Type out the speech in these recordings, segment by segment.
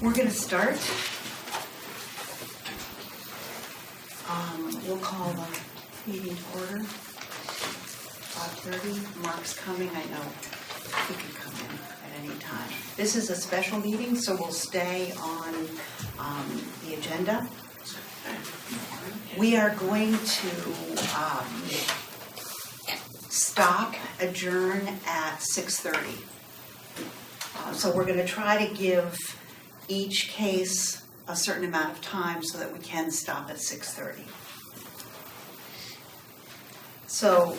We're going to start. We'll call the meeting to order. 5:30. Mark's coming. I know he can come in at any time. This is a special meeting, so we'll stay on the agenda. We are going to stop, adjourn at 6:30. So we're going to try to give each case a certain amount of time so that we can stop at 6:30. So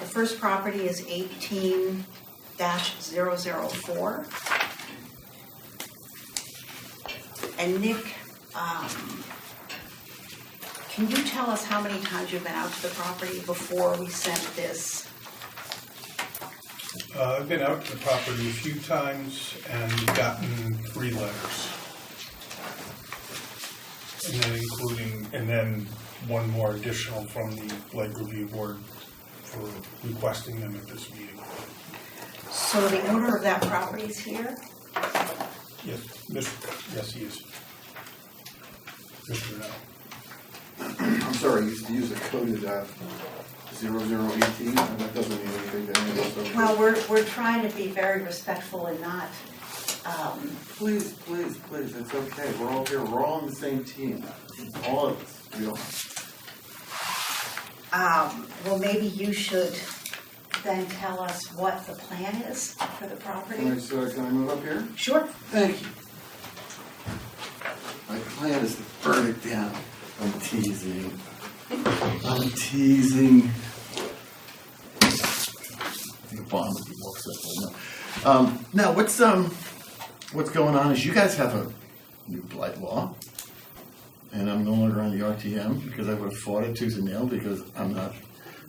the first property is 18-004. And Nick, can you tell us how many times you've been out to the property before we sent this? I've been out to the property a few times and gotten 3 letters. And then one more additional from the Blight Review Board for requesting them at this meeting. So the owner of that property is here? Yes, yes, he is. Mr. No. I'm sorry, you used to use a coded 0018, and that doesn't mean anything to any of us. Well, we're trying to be very respectful and not... Please, it's okay. We're all here. We're all on the same team. All of us. We all. Well, maybe you should then tell us what the plan is for the property. Can I move up here? Sure. Thank you. My plan is to burn it down. I'm teasing. The bomb would be more simple. Now, what's going on is you guys have a new blight law, and I'm no longer on the RTM because I would have fought it tooth and nail because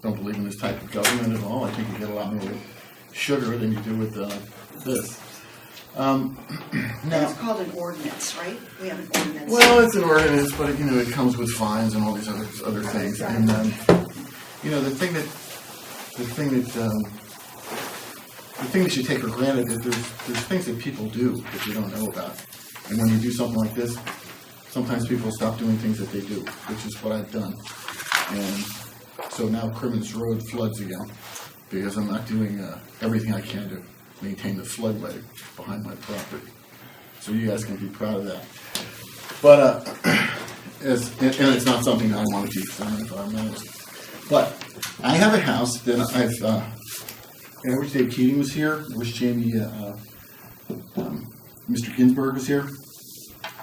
don't believe in this type of government at all. I think you get a lot more with sugar than you do with this. Now, It's called an ordinance, right? We have an ordinance. well, it's an ordinance, but it comes with fines and all these other things. Right. And the thing that you take for granted is there's things that people do that you don't know about. And when you do something like this, sometimes people stop doing things that they do, which is what I've done. And so now Crimmins Road floods again because I'm not doing everything I can to maintain the floodway behind my property. So you guys can be proud of that. But and it's not something that I want to do because I'm an environmentalist. But I have a house that I wish Dave Keating was here. I wish Jamie, Mr. Ginsburg was here,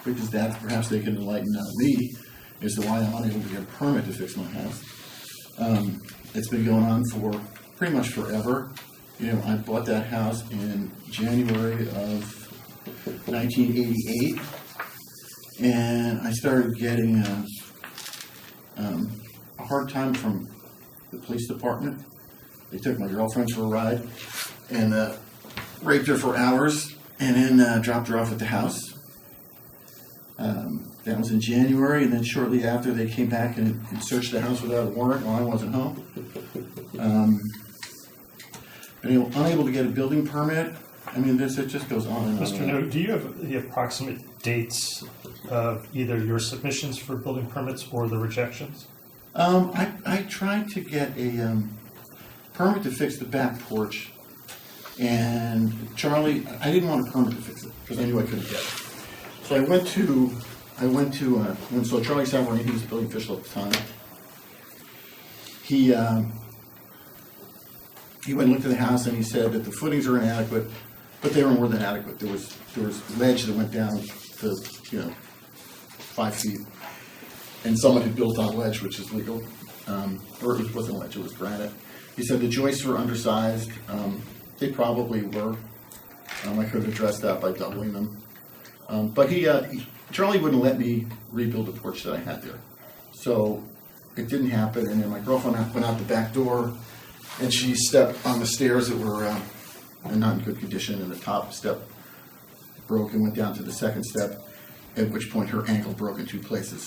because perhaps they can enlighten me as to why I'm unable to get a permit to fix my house. It's been going on for pretty much forever. I bought that house in January of 1988, and I started getting a hard time from the police department. They took my girlfriend for a ride and raped her for hours and then dropped her off at the house. That was in January, and then shortly after they came back and searched the house without a warrant while I wasn't home. Unable to get a building permit. I mean, it just goes on and on. Mr. No, do you have the approximate dates of either your submissions for building permits or the rejections? I tried to get a permit to fix the back porch, and Charlie, I didn't want a permit to fix it because I knew I couldn't get it. So I went to Charlie Savarini, he was the building official at the time. He went and looked at the house and he said that the footings are inadequate, but they were more than adequate. There was ledge that went down to 5 feet, and someone had built on ledge, which is legal, or it wasn't ledge, it was granite. He said the joists were undersized. They probably were. I could have addressed that by doubling them, but Charlie wouldn't let me rebuild the porch that I had there, so it didn't happen. And then my girlfriend went out the back door, and she stepped on the stairs that were not in good condition, and the top step broke and went down to the second step, at which point her ankle broke in 2 places.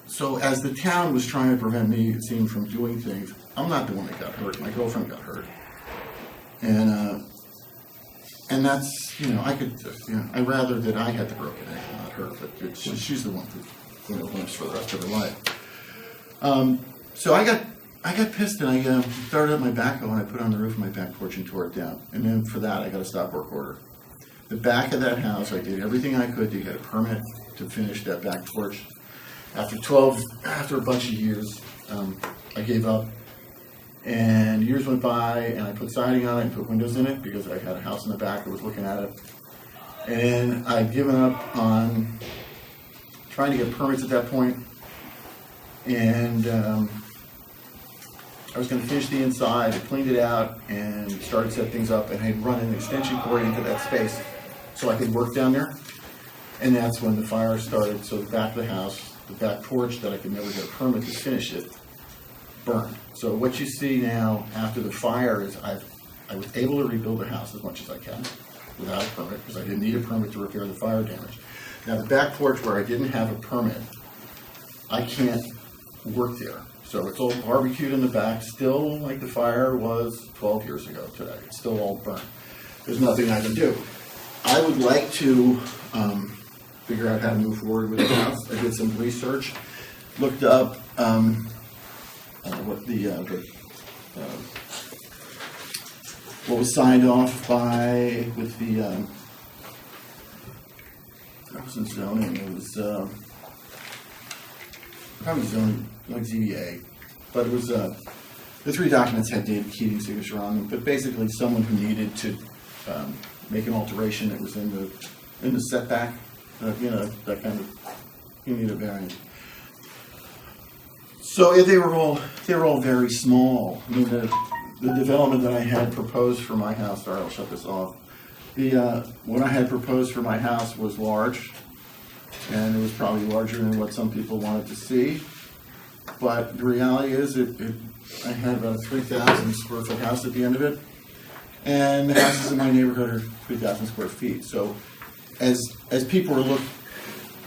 So as the town was trying to prevent me, it seemed, from doing things, I'm not the one that got hurt. My girlfriend got hurt. And And that's, I'd rather that I had the broken ankle, not her, but she's the one who, limps for the rest of her life. So I got pissed and I started up my backhoe and I put it on the roof of my back porch and tore it down. And then for that, I got a stop work order. The back of that house, I did everything I could to get a permit to finish that back porch. After a bunch of years, I gave up. And years went by, and I put siding on it and put windows in it because I had a house in the back that was looking at it. And I'd given up on trying to get permits at that point. And I was going to finish the inside. I cleaned it out and started to set things up. And I'd run an extension cord into that space so I could work down there. And that's when the fire started. So the back of the house, the back porch that I could never get a permit to finish it, burned. So what you see now after the fire is I was able to rebuild the house as much as I can without a permit because I didn't need a permit to repair the fire damage. Now the back porch where I didn't have a permit, I can't work there. So it's all barbecued in the back, still like the fire was 12 years ago today. It's still all burnt. There's nothing I can do. I would like to figure out how to move forward with the house. I did some research, looked up what was signed off by with the that wasn't zoning. It was probably zoning like ZBA, but it was the three documents had David Keating's signature on them. But basically, someone who needed to make an alteration that was in the setback, that kind of you need a variance. So they were all very small. I mean, the development that I had proposed for my house. Sorry, I'll shut this off. What I had proposed for my house was large, and it was probably larger than what some people wanted to see. But the reality is, I had about a 3,000 square foot house at the end of it, and the houses in my neighborhood are 3,000 square feet. So, as people are looking,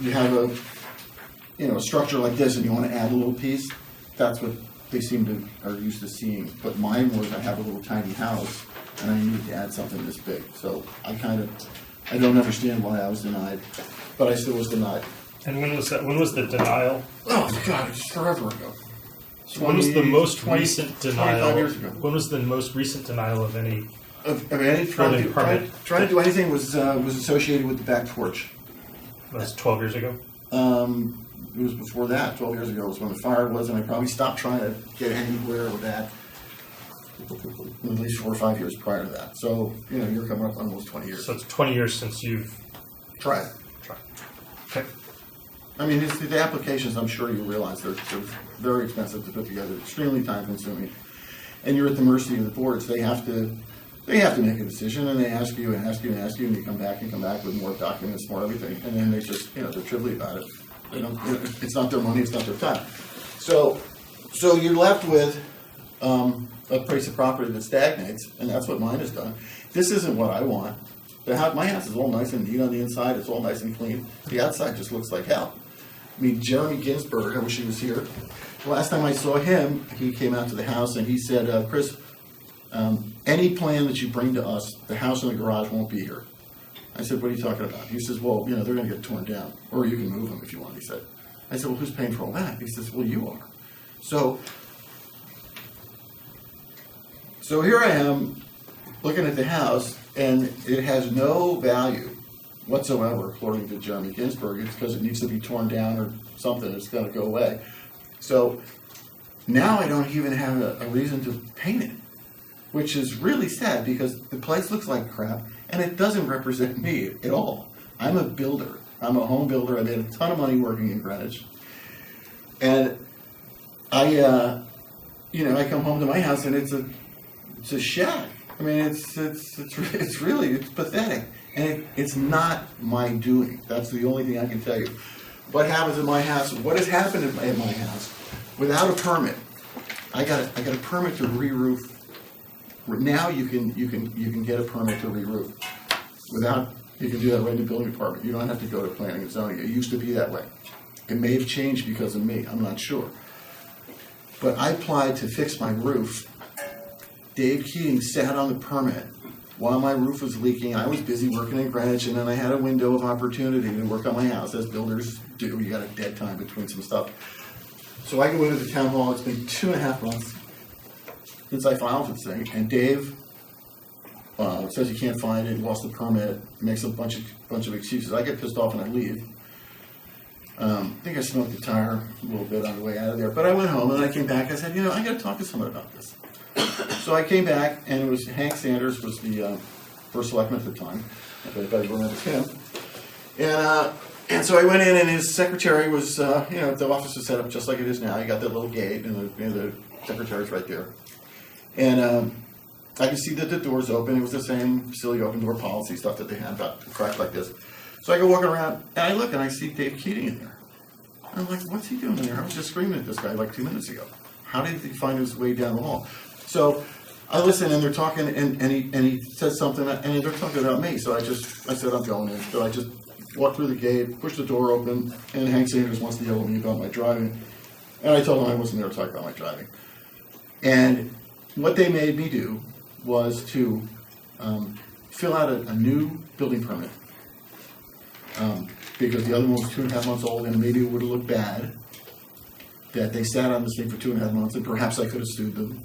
you have a structure like this, and you want to add a little piece. That's what they are used to seeing. But mine was, I have a little tiny house, and I needed to add something this big. So I don't understand why I was denied, but I still was denied. And when was that? When was the denial? Oh God, it's forever ago. So when was the most recent denial? 25 years ago. When was the most recent denial of any? Of any trying to do anything was associated with the back porch. That's 12 years ago. It was before that. 12 years ago was when the fire was, and I probably stopped trying to get anywhere with that. At least 4 or 5 years prior to that. So you're coming up on almost 20 years. So it's 20 years since you've tried. Okay. I mean, the applications, I'm sure you realize, they're very expensive to put together, extremely time consuming, and you're at the mercy of the boards. They have to make a decision, and they ask you and ask you and ask you, and you come back with more documents, more everything, and then they just, they're trivial about it. They don't. It's not their money. It's not their time. So you're left with a price of property that stagnates, and that's what mine has done. This isn't what I want. My house is all nice and neat on the inside. It's all nice and clean. The outside just looks like hell. I mean, Jeremy Ginsburg, I wish he was here. The last time I saw him, he came out to the house and he said, Chris, any plan that you bring to us, the house and the garage won't be here. I said, what are you talking about? He says, well, they're going to get torn down, or you can move them if you want, he said. I said, well, who's paying for all that? He says, well, you are. So here I am looking at the house, and it has no value whatsoever, according to Jeremy Ginsburg. It's because it needs to be torn down or something. It's going to go away. So now I don't even have a reason to paint it, which is really sad because the place looks like crap, and it doesn't represent me at all. I'm a builder. I'm a home builder. I made a ton of money working in Greenwich. And I come home to my house, and it's a shack. I mean, it's really pathetic, and it's not my doing. That's the only thing I can tell you. What happens in my house? What has happened in my house? Without a permit, I got a permit to re-roof. Now you can get a permit to re-roof. You can do that right in the building department. You don't have to go to planning and zoning. It used to be that way. It may have changed because of me. I'm not sure. But I applied to fix my roof. Dave Keating sat on the permit while my roof was leaking. I was busy working in Greenwich, and then I had a window of opportunity to work on my house, as builders do. You got a dead time between some stuff. So I go into the town hall. It's been 2.5 months since I filed this thing, and Dave says he can't find it, lost the permit, makes a bunch of excuses. I get pissed off and I leave. I think I smoked the tire a little bit on the way out of there, but I went home and I came back. I said, I got to talk to someone about this. So I came back, and it was Hank Sanders was the first selectman at the time, if anybody remembers him. And so I went in, and his secretary was, the office was set up just like it is now. You got that little gate, and the secretary's right there. And I could see that the door's open. It was the same silly open door policy stuff that they had about cracked like this. So I go walking around, and I look, and I see Dave Keating in there. I'm like, what's he doing in there? I was just screaming at this guy like 2 minutes ago. How did he find his way down the hall? So I listen, and they're talking, and he says something, and they're talking about me. So I said, I'm going in. So I just walked through the gate, pushed the door open, and Hank Sanders wants to yell at me about my driving. And I told him I wasn't there to talk about my driving. And what they made me do was to fill out a new building permit. Because the other one was 2.5 months old, and maybe it would have looked bad that they sat on this thing for 2.5 months, and perhaps I could have sued them.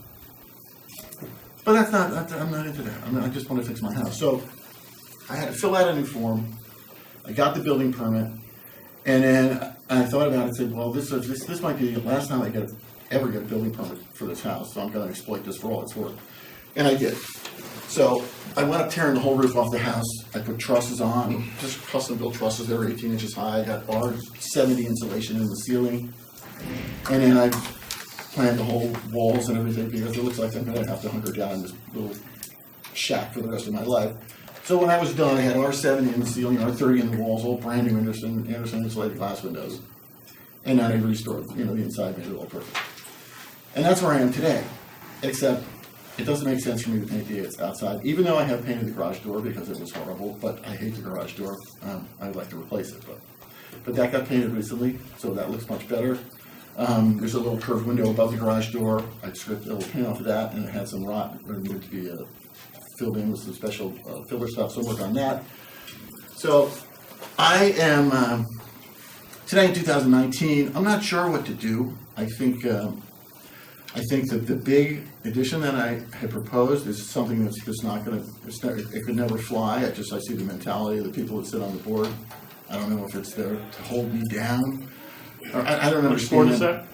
But I'm not into that. I just want to fix my house. So I had to fill out a new form. I got the building permit, and then I thought about it and said, well, this might be the last time I ever get a building permit for this house, so I'm going to exploit this for all it's worth. And I did. So I went up tearing the whole roof off the house. I put trusses on, just custom built trusses. They were 18 inches high. I got R70 insulation in the ceiling. And then I planned the whole walls and everything, because it looks like I'm going to have to hunker down in this little shack for the rest of my life. So when I was done, I had R70 in the ceiling, R30 in the walls, all brand new Anderson insulated glass windows. And then I restored, the inside, made it all perfect. And that's where I am today, except it doesn't make sense for me to paint the outside, even though I have painted the garage door because it was horrible, but I hate the garage door. I'd like to replace it, but that got painted recently, so that looks much better. There's a little curved window above the garage door. I stripped a little paint off of that, and it had some rot that needed to be filled in with some special filler stuff, so I'm working on that. So I am, today in 2019, I'm not sure what to do. I think that the big addition that I had proposed is something that's just not going to, it could never fly. I see the mentality of the people that sit on the board. I don't know if it's there to hold me down. I don't understand. Which board is that?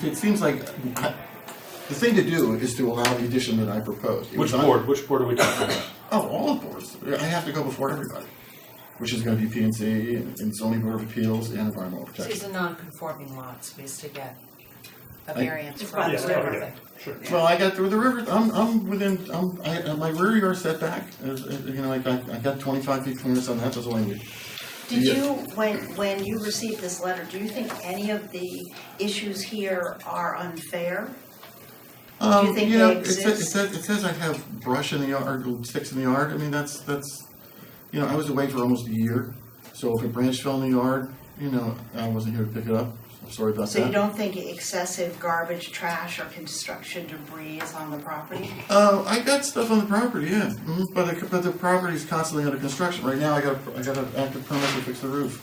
It seems like the thing to do is to allow the addition that I proposed. Which board? Which board are we talking about? Oh, all the boards. I have to go before everybody, which is going to be P&C and Zoning Board of Appeals and Environmental So Protection. these are non-conforming lots, we used to get a variance It's from right. the Yeah, river okay. thing. Sure. Well, I got through the river. I'm within. My rear yard setback. I got 25 feet clearance on that. That's all I need. Did Yeah. you, when you received this letter, do you think any of the issues here are unfair? Do you think they exist? It says I have brush in the yard, sticks in the yard. I mean, that's. I was away for almost a year, so if a branch fell in the yard, I wasn't here to pick it up. I'm sorry about that. So you don't think excessive garbage, trash, or construction debris is on the property? I got stuff on the property, yeah, but the property is constantly under construction. Right now, I got an active permit to fix the roof.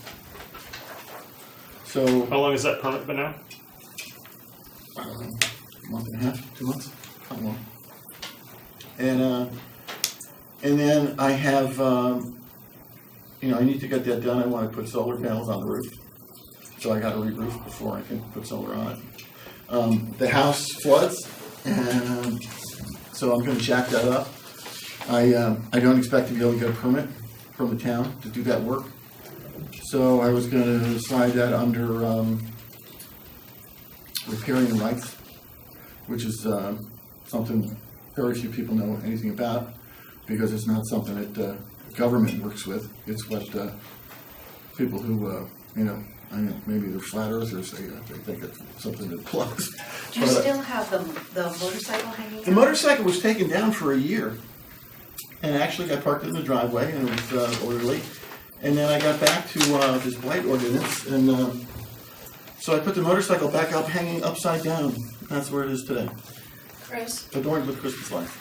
So How long has that permit been out? I don't know, a month and a half, 2 months, not long. And then I have, I need to get that done. I want to put solar panels on the roof. So I got to re-roof before I can put solar on it. The house floods, and so I'm going to jack that up. I don't expect to be able to get a permit from the town to do that work. So I was going to slide that under riparian rights, which is something very few people know anything about, because it's not something that government works with. It's what people who, maybe they're flat earthers, they think it's something that plugs. Do you still have the motorcycle hanging out? The motorcycle was taken down for a year, and actually I parked it in the driveway, and it was orderly. And then I got back to this Blight ordinance, and so I put the motorcycle back up, hanging upside down. That's where it is today, Chris, adorned with Christmas lights.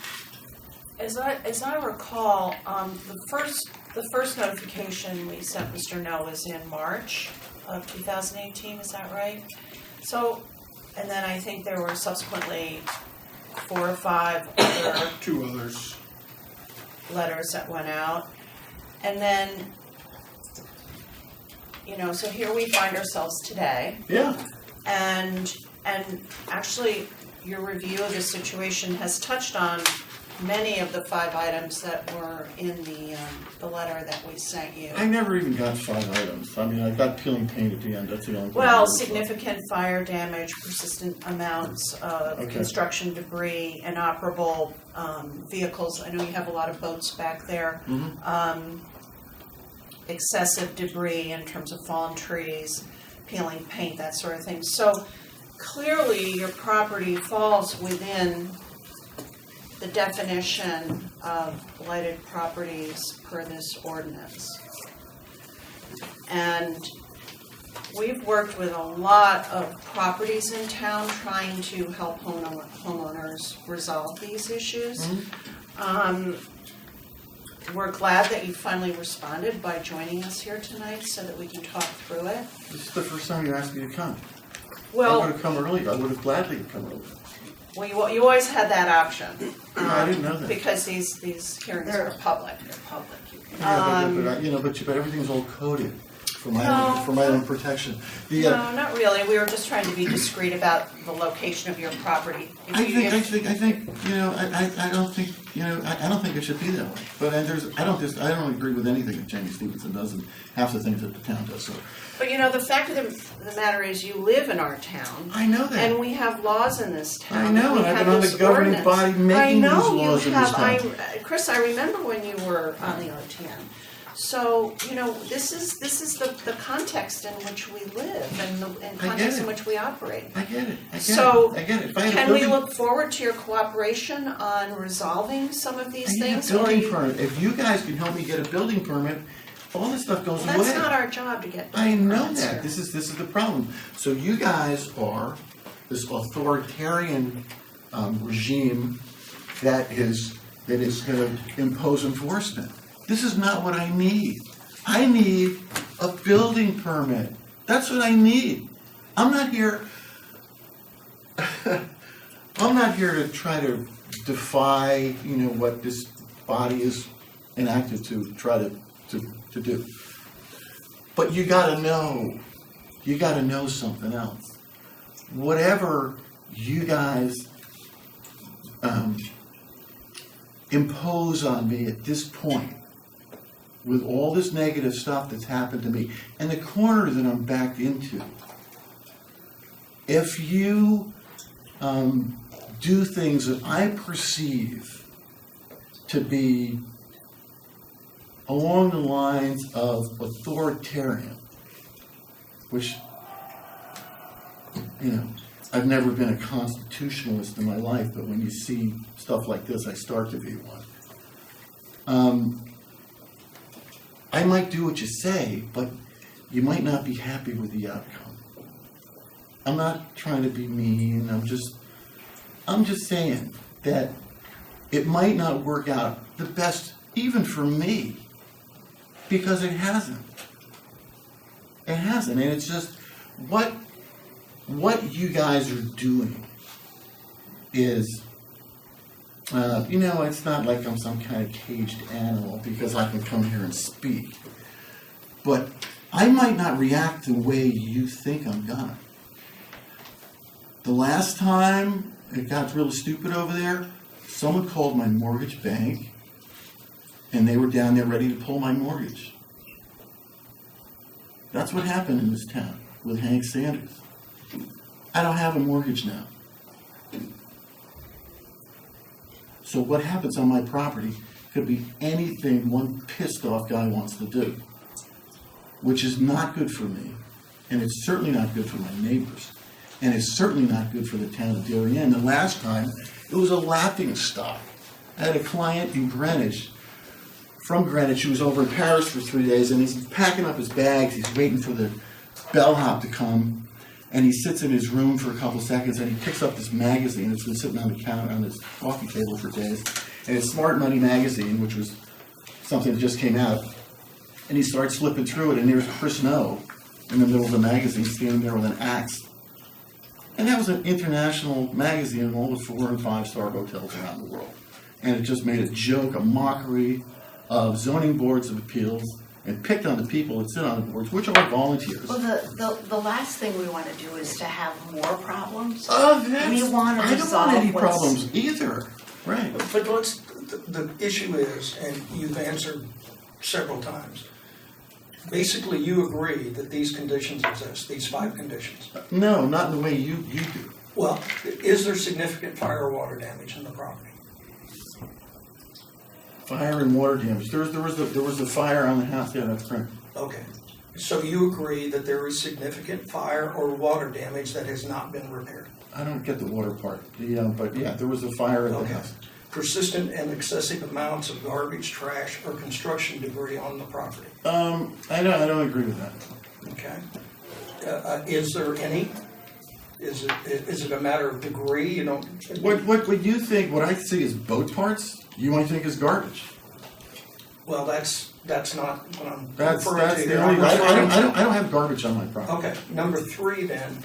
As I recall, the first notification we sent Mr. No was in March of 2018, is that right? So, and then I think there were subsequently 4 or 5 other 2 others. letters that went out. And then, so here we find ourselves today. Yeah. And actually, your review of the situation has touched on many of the 5 items that were in the letter that we sent you. I never even got 5 items. I mean, I got peeling paint at the end, that's the only thing. Well, significant fire damage, persistent amounts of Okay. construction debris, inoperable vehicles. I know you have a lot of boats back there. Excessive debris in terms of fallen trees, peeling paint, that sort of thing. So clearly your property falls within the definition of blighted properties per this ordinance. And we've worked with a lot of properties in town trying to help homeowners resolve these issues. We're glad that you finally responded by joining us here tonight so that we can talk through it. This is the first time you asked me to come. I Well, would have come earlier. I would have gladly come earlier. you always had that option. I didn't know that. Because these hearings are public. They're public, you can. Yeah, but everything's all coded for my own protection. No, not really. We were just trying to be discreet about the location of your property. I think, I don't think it should be that way. But I don't agree with anything that Jamie Stevenson does and half the things that the town does. So But the fact of the matter is you live in our town. I know that. And we have laws in this town. I know, and I've been on the governing body making these laws in this town. Chris, I remember when you were on the OTN. So, this is the context in which we live and the context in which we operate. I get it. I get it. If I had Can we look forward to your cooperation on resolving some of these things? I need a building permit. If you guys can help me get a building permit, all this stuff goes away. That's not our job to get. I know permits that. here. This is the problem. So you guys are this authoritarian regime that is going to impose enforcement. This is not what I need. I need a building permit. That's what I need. I'm not here to try to defy, what this body is enacted to try to do. But you gotta know something else. Whatever you guys impose on me at this point, with all this negative stuff that's happened to me, and the corner that I'm backed into, if you do things that I perceive to be along the lines of authoritarian, which, I've never been a constitutionalist in my life, but when you see stuff like this, I start to be one. I might do what you say, but you might not be happy with the outcome. I'm not trying to be mean, I'm just saying that it might not work out the best even for me, because it hasn't. It hasn't, and it's just what you guys are doing is, it's not like I'm some kind of caged animal because I can come here and speak. But I might not react the way you think I'm gonna. The last time it got real stupid over there, someone called my mortgage bank and they were down there ready to pull my mortgage. That's what happened in this town with Hank Sanders. I don't have a mortgage now. So what happens on my property could be anything one pissed off guy wants to do, which is not good for me, and it's certainly not good for my neighbors, and it's certainly not good for the town of Darien. The last time, it was a laughing stock. I had a client in Greenwich, from Greenwich, who was over in Paris for 3 days, and he's packing up his bags, he's waiting for the bellhop to come, and he sits in his room for a couple seconds, and he picks up this magazine that's been sitting on the counter on his coffee table for days, and it's Smart Money magazine, which was something that just came out, and he starts flipping through it, and there's Chris Snow in the middle of the magazine standing there with an axe. And that was an international magazine in all the 4- and 5-star hotels around the world. And it just made a joke, a mockery of zoning boards of appeals, and picked on the people that sit on the boards, which are volunteers. Well, the last thing we want to do is to have more problems. That's- We want to I don't resolve want any what's- problems either. Right. But the issue is, and you've answered several times, basically you agree that these conditions exist, these 5 conditions. No, not in the way you do. Well, is there significant fire or water damage in the property? Fire and water damage. There was a fire on the house. Yeah, that's correct. Okay. So you agree that there is significant fire or water damage that has not been repaired? I don't get the water part. But yeah, there was a fire at the Okay. house. Persistent and excessive amounts of garbage, trash, or construction debris on the property? I don't agree with that. Okay. Is there any? Is it a matter of degree? You don't. What you think? What I see is boat parts. You might think is garbage. Well, that's not what I'm That's referring to. the here. only. I'm referring to- I don't have garbage on my property. Okay, number 3 then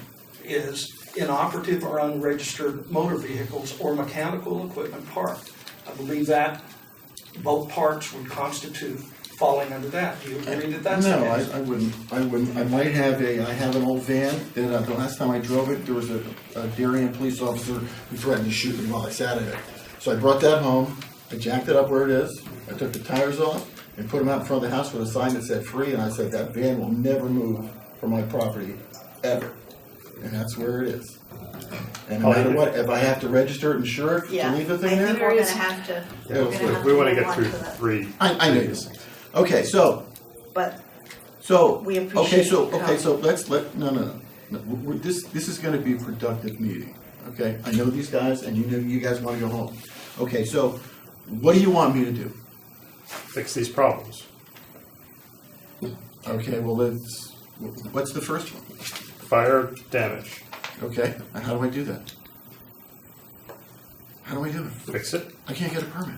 is inoperative or unregistered motor vehicles or mechanical equipment parked. I believe that both parts would constitute falling under that. Do you agree that that's the No, case? I wouldn't. I might have I have an old van that the last time I drove it, there was a Darien police officer who threatened to shoot me while I sat in it. So I brought that home, I jacked it up where it is, I took the tires off and put them out in front of the house with a sign that said free, and I said that van will never move from my property, ever. And that's where it is. And no matter what, if I have to register it, insure it, to Yeah, leave the I thing think there? we're gonna have to, we're gonna have We to want to move get on through to that. 3. I know this. Okay, so But So, We appreciate you coming. so no. This is gonna be a productive meeting, okay? I know these guys, and you guys wanna go home. Okay, so, what do you want me to do? Fix these problems. Okay, well, what's the first one? Fire damage. Okay, and how do I do that? How do I do it? Fix it. I can't get a permit.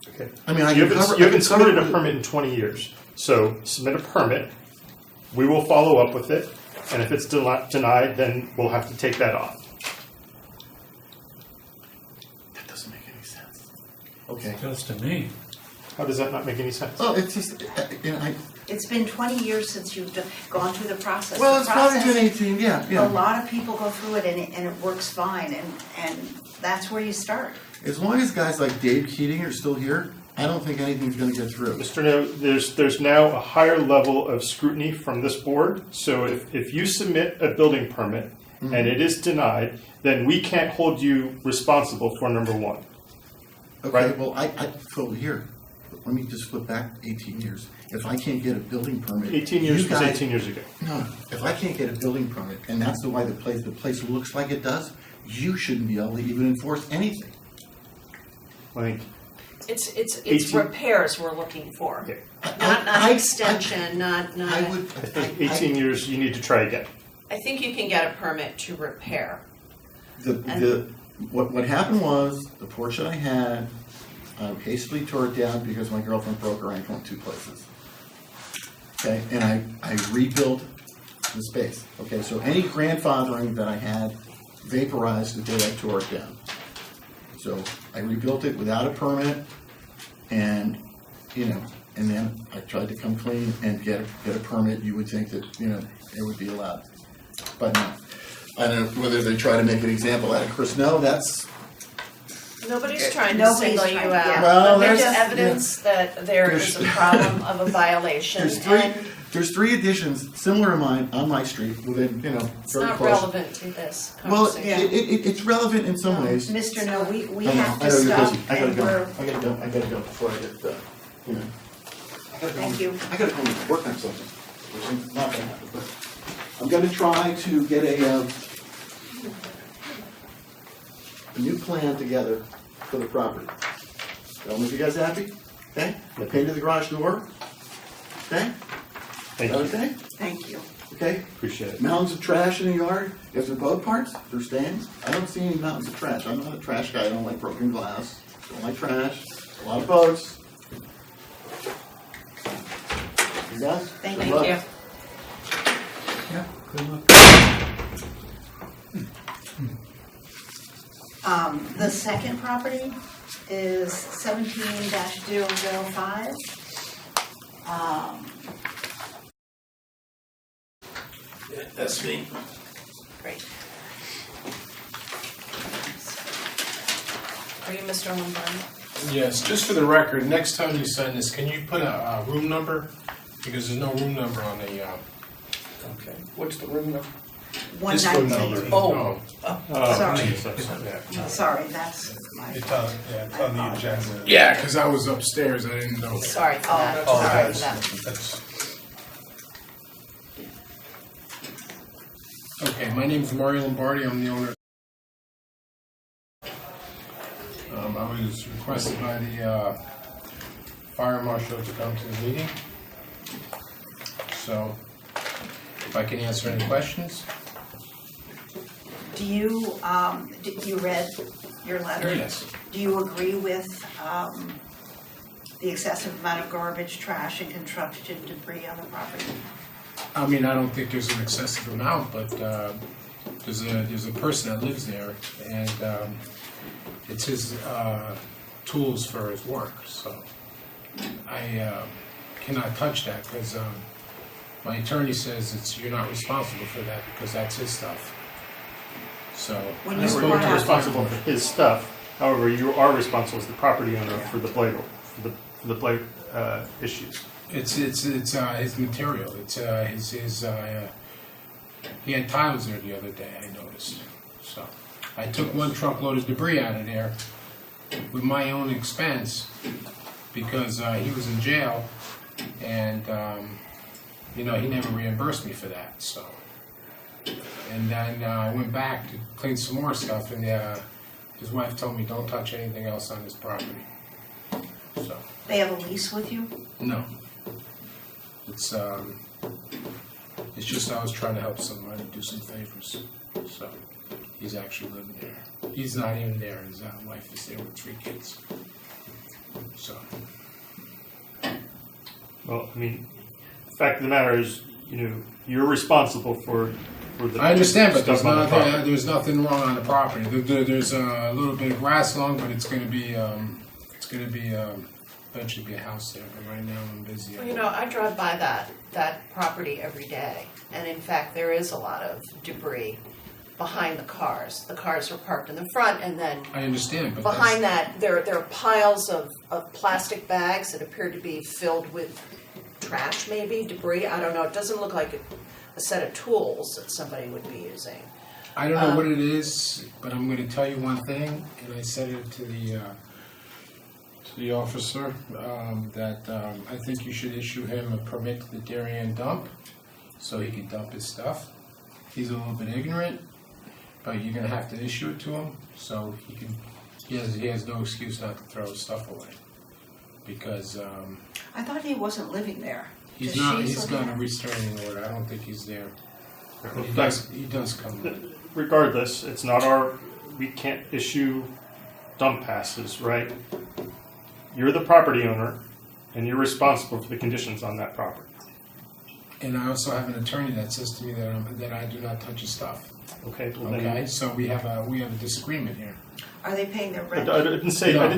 Okay. I mean, I You can haven't, cover. you I can haven't cover submitted it a with- permit in 20 years. So submit a permit. We will follow up with it. And if it's denied, then we'll have to take that off. That doesn't make any sense. Okay. Does to me. How does that not make any sense? Well, it's just, it's been 20 years since you've gone through the process. well, The it's probably process- been 18, yeah. A lot of people go through it and it works fine, and that's where you start. As long as guys like Dave Keating are still here, I don't think anything's gonna get through. Mr. No, there's now a higher level of scrutiny from this board. So if you submit a building permit and it is denied, then we can't hold you responsible for number 1. Okay, Right. well, I totally hear. Let me just flip back 18 years. If I can't get a building permit. 18 years you was guys- 18 years ago. No, if I can't get a building permit, and that's the way the place looks like it does, you shouldn't be able to even enforce anything. I think It's 18 repairs we're looking for, Yeah. not I- extension, not. I would. I think 18 years, you need to try again. I think you can get a permit to repair. What happened was, the porch that I had, I hastily tore it down because my girlfriend broke her ankle in 2 places. Okay, and I rebuilt the space. Okay, so any grandfathering that I had vaporized the day I tore it down. So I rebuilt it without a permit, and, and then I tried to come clean and get a permit. You would think that, it would be allowed. But no. I don't know whether they try to make an example out of Chris. No, that's, Nobody's trying to Nobody's single you trying- out, yeah. Well, but there's there's- evidence that there is a problem of a violation, there's three additions similar to mine on my street within, it's very not close. relevant to this Well, conversation. it's relevant in some ways. Mr. No, we I know, have I to know you're stop, busy. I gotta and go. we're, I gotta go before I get, I gotta go. Thank you. I gotta go and work on something, which is not gonna happen, but I'm gonna try to get a new plan together for the property. That'll make you guys happy, okay? I painted the garage door, okay? Thank you. Okay? thank you. Okay? Appreciate it. Mountains of trash in the yard, if they're both parts, they're staying. I don't see any mountains of trash. I'm not a trash guy, I don't like broken glass, don't like trash. A lot of votes. You guys? Thank Good you. luck. Yeah, good luck. The second property is 17-005. That's me. Great. Are you Mr. Lombardi? Yes, just for the record, next time you sign this, can you put a room number? Because there's no room number on the, Okay, what's the room number? this phone 119. number. Oh. Sorry. Yeah. Sorry, that's my. It's on, yeah, it's on the agenda. Yeah, because I was upstairs, I didn't know. Sorry for that, Oh, sorry for that's- that. That's, Okay, my name's Mario Lombardi, I'm the owner. I was requested by the fire marshal to come to the meeting. So, if I can answer any questions? Do you, you read your letter? Yes. Do you agree with the excessive amount of garbage, trash, and construction debris on the property? I mean, I don't think there's an excessive amount, but there's a person that lives there, and it's his tools for his work, so I cannot touch that, because my attorney says you're not responsible for that, because that's his stuff. So, When I you spoke brought to up- his Responsible for his stuff, however, you are responsible as the property owner for the blight, for the blight issues. It's his material. It's he had tiles there the other day, I noticed. So I took one truckload of debris out of there with my own expense because he was in jail, and he never reimbursed me for that. So, and then I went back to clean some more stuff, and his wife told me don't touch anything else on this property. So They have a lease with you? no. It's just I was trying to help somebody do some favors. So he's actually living there. He's not even there. His wife is there with 3 kids. So Well, I mean, the fact of the matter is, you're responsible for the. I understand, but stuff on the property. there's nothing wrong on the property. There's a little bit of grass along, but it's going to be eventually be a house there. But right now I'm busy. Well, I drive by that property every day, and in fact, there is a lot of debris behind the cars. The cars are parked in the front, and then I understand, but behind that, there are piles of plastic bags that appear to be filled with trash, maybe, debris, I don't know. It doesn't look like a set of tools that somebody would be using. I don't know what it is, but I'm going to tell you one thing, and I said it to the officer, that I think you should issue him a permit to the Darien dump, so he can dump his stuff. He's a little bit ignorant, but you're going to have to issue it to him, so he has no excuse not to throw his stuff away. Because I thought he wasn't living there. he's Does not, she he's still got a have- restraining order, I don't think he's there. But Well, he does come in. Regardless, it's not we can't issue dump passes, right? You're the property owner, and you're responsible for the conditions on that property. And I also have an attorney that says to me that I do not touch his stuff. Okay, well Okay, then, so we have a disagreement here. Are they paying their I rent? didn't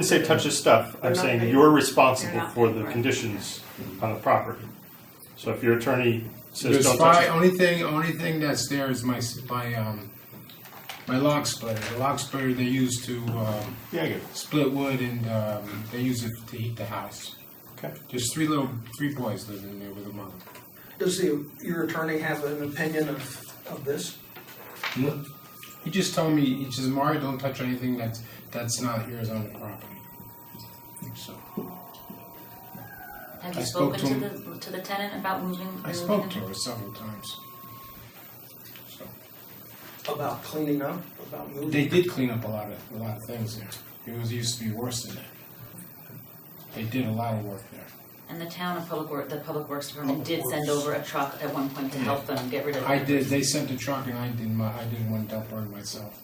say touch his stuff. They're I'm not saying paying- you're they're responsible not for paying the rent. conditions on the property. So if your attorney says There's don't touch it. only thing that's there is my log splitter. The log splitter they use to Yeah, I get it. split wood, and they use it to heat the house. Okay. There's three boys living in there with a mother. Does your attorney have an opinion of this? He just told me, he says, Mario, don't touch anything that's not yours on the property. So Have I you spoke spoken to to the tenant about moving? I spoke to her several times. So About cleaning up, about moving? they did clean up a lot of things there. It used to be worse than that. They did a lot of work there. And the town of the Public Works Department did send over a truck at one point to help them get rid of. I did. They sent a truck, and I did one dump burn myself.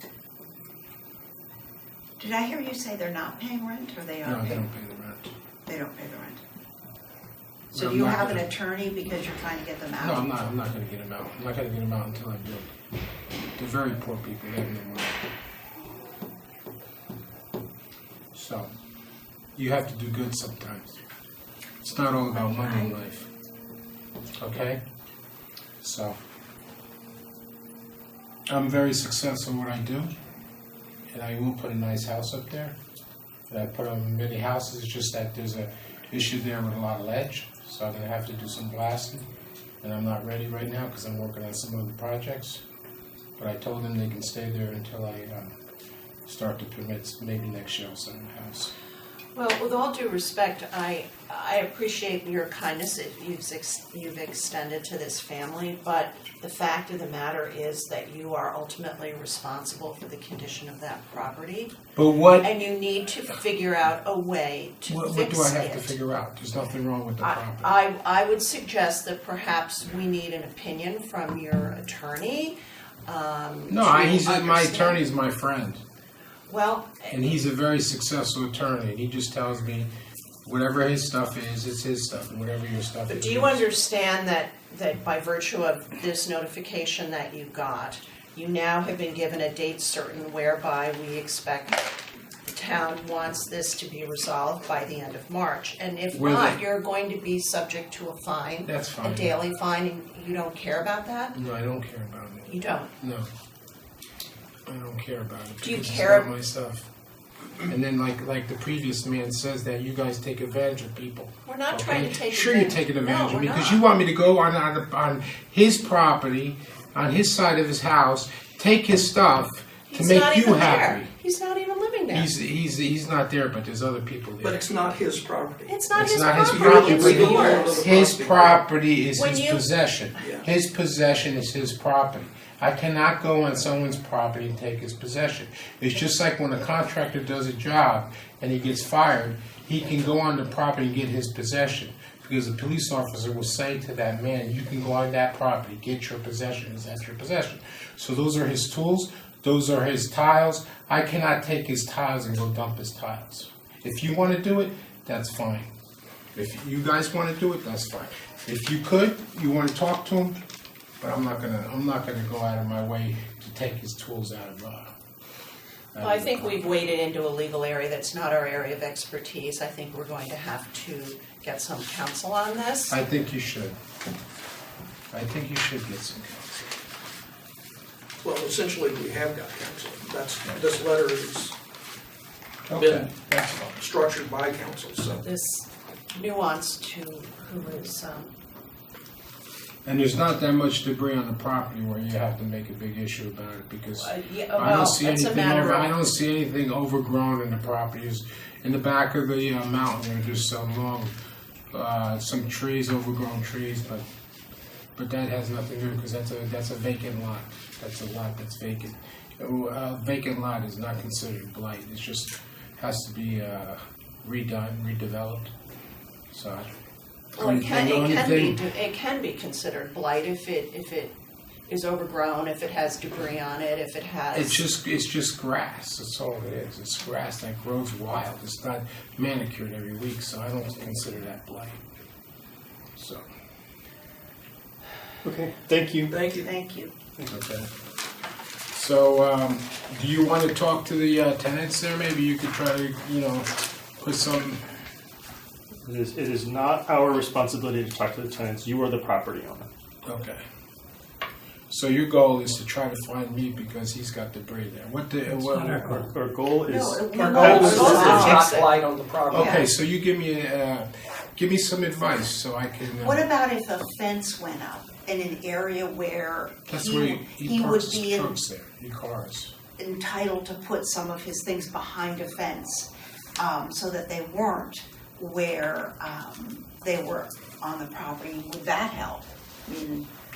Did I hear you say they're not paying rent, or they are No, they paying? don't pay the rent. They don't pay the rent. So I'm do you not have an gonna- attorney because you're trying to get them out? No, I'm not gonna get them out. I'm not gonna get them out until I build. They're very poor people, they have no money. So, you have to do good sometimes. It's not all about money in life. Okay? So, I'm very successful in what I do, and I will put a nice house up there. And I put on many houses, it's just that there's a issue there with a lot of ledge, so I'm gonna have to do some blasting. And I'm not ready right now because I'm working on some other projects. But I told them they can stay there until I start the permits, maybe next year I'll sell the house. Well, with all due respect, I appreciate your kindness that you've extended to this family, but the fact of the matter is that you are ultimately responsible for the condition of that property, But what and you need to figure out a way to what fix do I have to it. figure out? There's nothing wrong with the property. I would suggest that perhaps we need an opinion from your attorney. No, to my understand- attorney's my friend, Well, and he's a very successful attorney. And he just tells me whatever his stuff is, it's his stuff, and whatever your stuff is. but do you understand that by virtue of this notification that you got, you now have been given a date certain whereby we expect the town wants this to be resolved by the end of March? And if Will not, they- you're going to be subject to a fine, That's a fine. daily fine, and you don't care about that? No, I don't care about it. You don't? No, I don't care about it. Do you because care- It's not my stuff. And then, like the previous man says, that you guys take advantage of people. We're not trying to Okay? take Sure, you're advantage. taking advantage No, of me we're because not. you want me to go on his property, on his side of his house, take his stuff to He's make not you even happy. there. He's not even living there. He's not there, but there's other people there. But it's not his property. It's not It's his not his property, property, it's but he- yours. His property is When his you- possession. Yeah. His possession is his property. I cannot go on someone's property and take his possession. It's just like when a contractor does a job and he gets fired, he can go on the property and get his possession. Because the police officer will say to that man, you can go on that property, get your possessions, that's your possession. So those are his tools, those are his tiles. I cannot take his tiles and go dump his tiles. If you want to do it, that's fine. If you guys want to do it, that's fine. If you could, you want to talk to him, but I'm not gonna go out of my way to take his tools out of. Well, I think we've waded into a legal area that's not our area of expertise. I think we're going to have to get some counsel on this. I think you should. I think you should get some counsel. Well, essentially, we have got counsel. This letter is Okay, that's fine. structured by counsel, so. This nuance to who is, And there's not that much debris on the property where you have to make a big issue about it because yeah, I well, don't see it's a anything matter I of, don't see anything overgrown in the properties. In the back of the mountain, there are just some long, some trees, overgrown trees, but that has nothing to do because that's a vacant lot. That's a lot that's vacant. A vacant lot is not considered blight. It just has to be redone, redeveloped. So. well, the only thing- it can be considered blight if it is overgrown, if it has debris on it, if it has. It's just grass. That's all it is. It's grass that grows wild. It's not manicured every week, so I don't consider that blight. So, Okay, thank you. Thank you. Thank you. okay. So, do you want to talk to the tenants there? Maybe you could try to, put some. It is not our responsibility to talk to the tenants. You are the property owner. Okay. So your goal is to try to find me because he's got debris there. Our goal is. No, we Our want goal is to to fix it. not blight on the property. Okay, so you give me some advice so I can. What about if a fence went up in an area where That's where he he would parks be his trucks there, he cars. entitled to put some of his things behind a fence, so that they weren't where they were on the property? Would that help?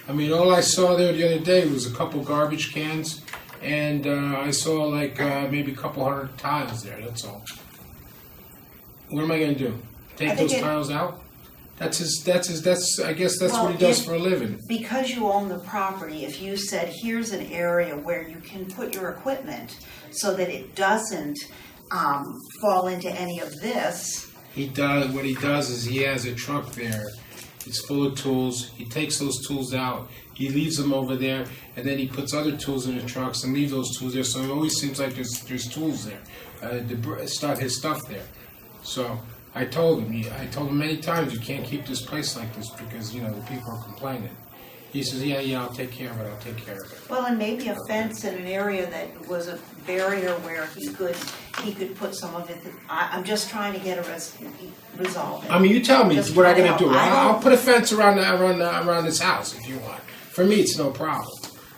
I mean, all I saw there the other day was a couple garbage cans, and I saw like maybe a couple hundred tiles there. That's all. What am I going to do? I Take think those it- tiles out? I guess that's Well, what he does if- for a living. Because you own the property, if you said, here's an area where you can put your equipment so that it doesn't fall into any of this. What he does is he has a truck there. It's full of tools. He takes those tools out. He leaves them over there, and then he puts other tools in the trucks and leaves those tools there. So it always seems like there's tools there, his stuff there. So I told him many times, you can't keep this place like this because the people are complaining. He says, yeah, I'll take care of it. Well, and maybe a fence in an area that was a barrier where he could put some of it. I'm just trying to get resolve it. I mean, you tell me Just what I'm try to gonna do. help. I'll put a fence around this house if you want. For me, it's no problem.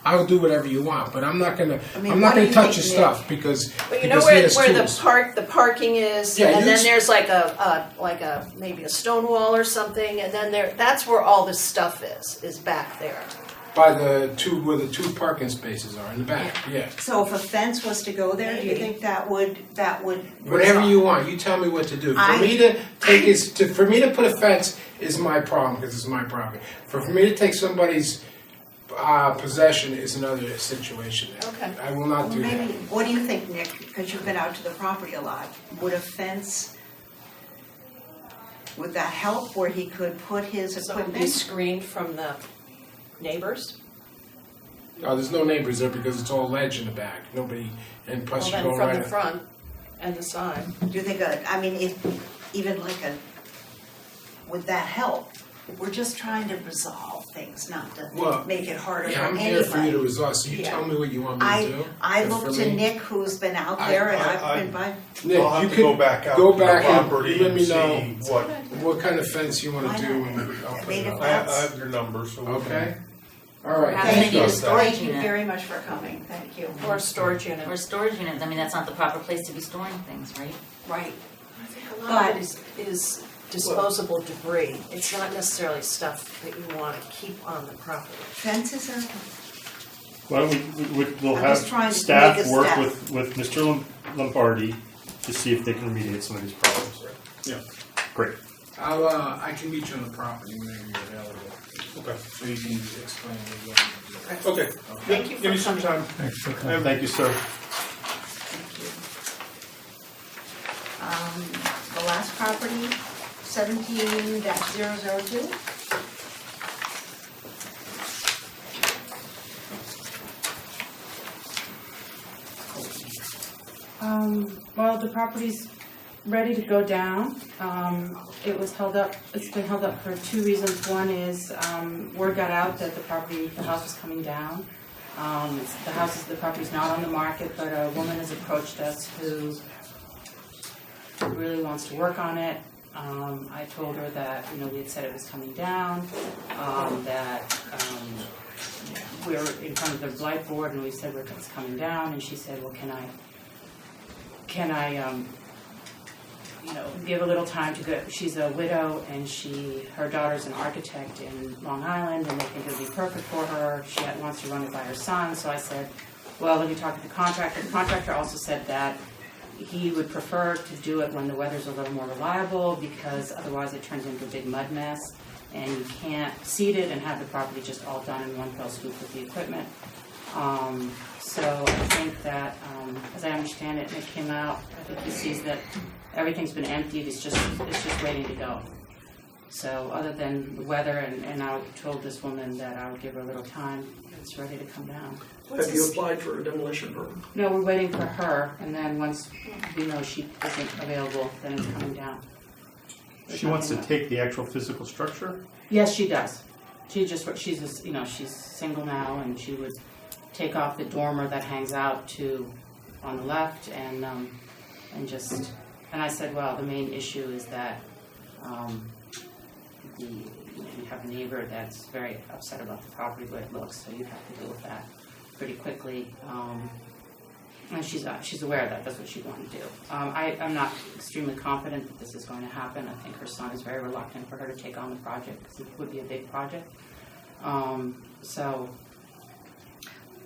I will do whatever you want, but I'm not gonna. I mean, I'm not what do gonna you touch think, your stuff because But you know because where he has tools. the parking is, Yeah, and you then just- there's like a maybe a stone wall or something, and then that's where all this stuff is back there. By where the two parking spaces are in the back. Yeah. So if a fence was to go there, do you think that would Whatever resolve? you want, you tell me what to do. I- For me to put a fence is my problem because it's my property. For me to take somebody's possession is another situation. Okay. I will not Well, do maybe, that. what do you think, Nick? Because you've been out to the property a lot. Would a fence, would that help where he could put his So it would be equipment? screened from the neighbors. Oh, there's no neighbors there because it's all ledge in the back. Nobody, and plus Well, you then go from right. the front and the side. Do you think, even like would that help? We're just trying to resolve things, not Well, to make it harder for Yeah, I'm anybody. here for you to resolve. So you Yeah. tell me what you want me to do. I And look for to me- Nick, who's been out there, and I've been by. Nick, I'll have you to could go back out go to the back and property let and me see know what, kind of fence you want Why to do. not? And I'll put Made it of up. I fence. have your number, so we Okay. can. All right. Perhaps Thank maybe you, a storage thank you unit. very much for coming, thank you. Or a storage unit. Or storage units, I mean, that's not the proper place to be storing things, right? Right. I think a lot of it is disposable debris. It's not necessarily stuff that you want to keep on the property. Fences are, Well, we'll I'm have just trying to staff make a work step. with Mr. Lombardi to see if they can remediate some of these problems. Yeah. Great. I can meet you on the property whenever you're available, Okay. so you can explain what you want to do. Okay. Thank you Give me for some coming. time. Thank you, sir. thank you. The last property, 17-002. Well, the property's ready to go down. It was held up, it's been held up for two reasons. One is, word got out that the house was coming down. The property's not on the market, but a woman has approached us who really wants to work on it. I told her that, we had said it was coming down, that, we were in front of the Blight board and we said it's coming down, and she said, well, can I give a little time to go. She's a widow, and her daughter's an architect in Long Island, and they think it would be perfect for her. She wants to run it by her son, so I said, well, let me talk to the contractor. The contractor also said that he would prefer to do it when the weather's a little more reliable, because otherwise it turns into a big mud mess, and you can't seed it and have the property just all done in one fell swoop with the equipment. So I think that, as I understand it, Nick came out, I think he sees that everything's been emptied, it's just waiting to go. So other than the weather, and I told this woman that I would give her a little time, it's ready to come down. Have you applied for a demolition permit? No, we're waiting for her, and then once we know she isn't available, then it's coming down. She wants to take the actual physical structure? Yes, she does. She's single now, and she would take off the dormer that hangs out on the left, and I said, well, the main issue is that you have a neighbor that's very upset about the property, the way it looks, so you have to deal with that pretty quickly. And she's aware of that. That's what she wanted to do. I'm not extremely confident that this is going to happen. I think her son is very reluctant for her to take on the project because it would be a big project.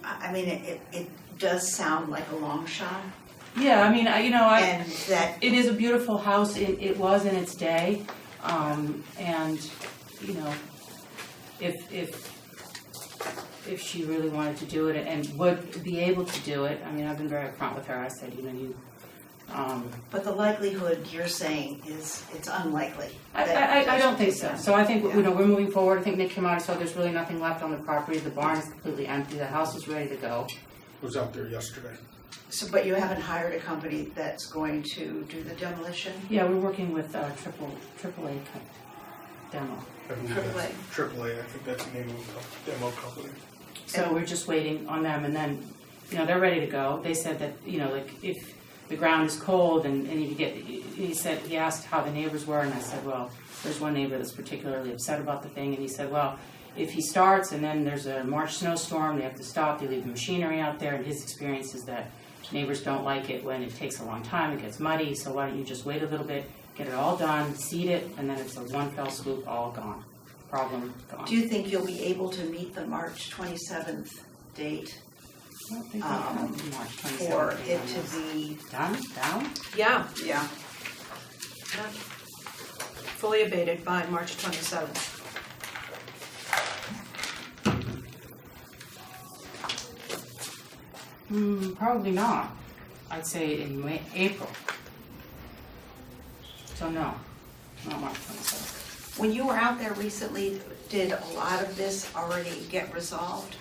It does sound like a long shot, Yeah, I mean, and that, it is a beautiful house. It was in its day, and if she really wanted to do it and would be able to do it, I mean, I've been very upfront with her. I said, But the likelihood you're saying is, it's unlikely. I don't think so. So I think, Yeah. you know, we're moving forward. I think Nick came out and said there's really nothing left on the property. The barn is completely empty. The house is ready to go. Was out there yesterday. So, but you haven't hired a company that's going to do the demolition? Yeah, we're working with AAA demo. I believe that's AAA, I think that's the name of the demo company. So we're just waiting on them, and then, you know, they're ready to go. They said that, you know, like, if the ground is cold and he asked how the neighbors were, and I said, well, there's one neighbor that's particularly upset about the thing, and he said, well, if he starts and then there's a March snowstorm, they have to stop, they leave the machinery out there, and his experience is that neighbors don't like it when it takes a long time, it gets muddy, so why don't you just wait a little bit, get it all done, seed it, and then it's a one fell swoop, all gone. Problem gone. Do you think you'll be able to meet the March 27th date I don't think we have March 27th for date it on to this. be? Down? Yeah, Yeah. fully abated by March 27th. Probably not. I'd say in April. So no, not March 27th. When you were out there recently, did a lot of this already get resolved?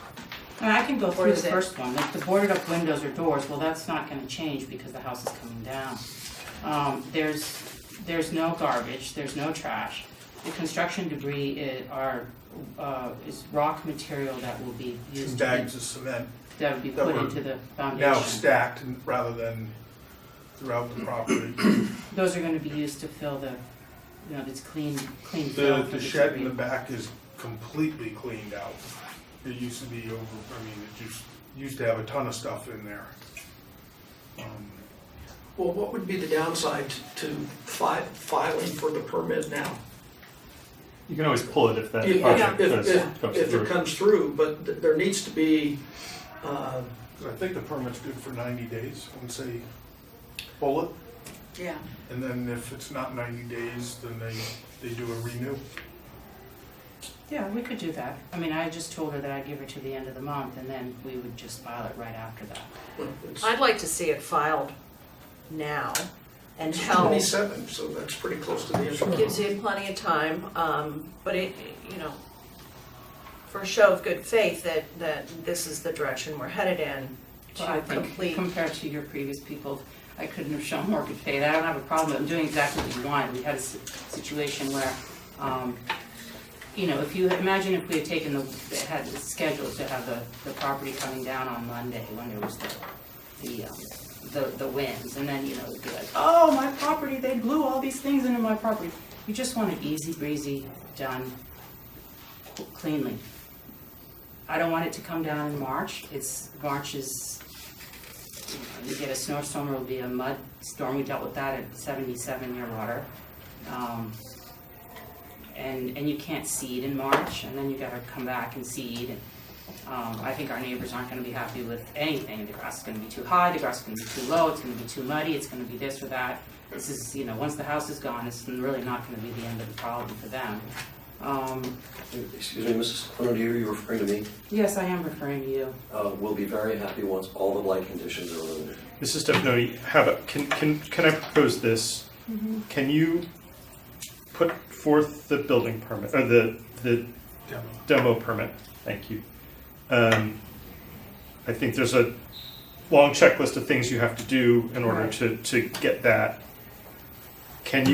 I mean, I can go Or through is the it- first one, like the boarded up windows or doors, well, that's not gonna change because the house is coming down. There's no garbage, there's no trash. The construction debris is rock material that will be Two used bags of cement that would be that put were into the now foundation. stacked rather than throughout the property. Those are gonna be used to fill the, you know, it's clean fill The for the shed in the debris. back is completely cleaned out. It used to be it just used to have a ton of stuff in there. Well, what would be the downside to filing for the permit now? You can always pull it if that If project goes it through. comes through, but there needs to be, 'Cause I think the permit's good for 90 days, once they pull it. Yeah. And then if it's not 90 days, then they do a renew. Yeah, we could do that. I mean, I just told her that I'd give her to the end of the month, and then we would just file it right after that. it's I'd like to see it filed now and tell, 27, so that's pretty close to the end of the gives you plenty of time, but it, you know, for a show of good faith that this is the direction we're headed in Well, I to think complete. compared to your previous people, I couldn't have shown more good faith. I don't have a problem with doing exactly what you wanted. We had a situation where, you know, if you imagine if we had taken had the schedule to have the property coming down on Monday when there was the winds, and then, you know, it'd be like, oh, my property, they blew all these things into my property. You just want it easy breezy, done cleanly. I don't want it to come down in March. March is, you get a snowstorm, it'll be a mud storm. We dealt with that at 77-year water. And you can't seed in March, and then you gotta come back and seed. And I think our neighbors aren't gonna be happy with anything. The grass is gonna be too high, the grass is gonna be too low, it's gonna be too muddy, it's gonna be this or that. This is, you know, once the house is gone, it's really not gonna be the end of the problem for them. Excuse me, Mrs. Cloninger, you're referring to me? Yes, I am referring to you. We'll be very happy once all the blight conditions are eliminated. Mrs. Stefano, can I propose this? Can you put forth the building permit, or the demo permit? Thank you. I think there's a long checklist of things you have to do in order to get that. Can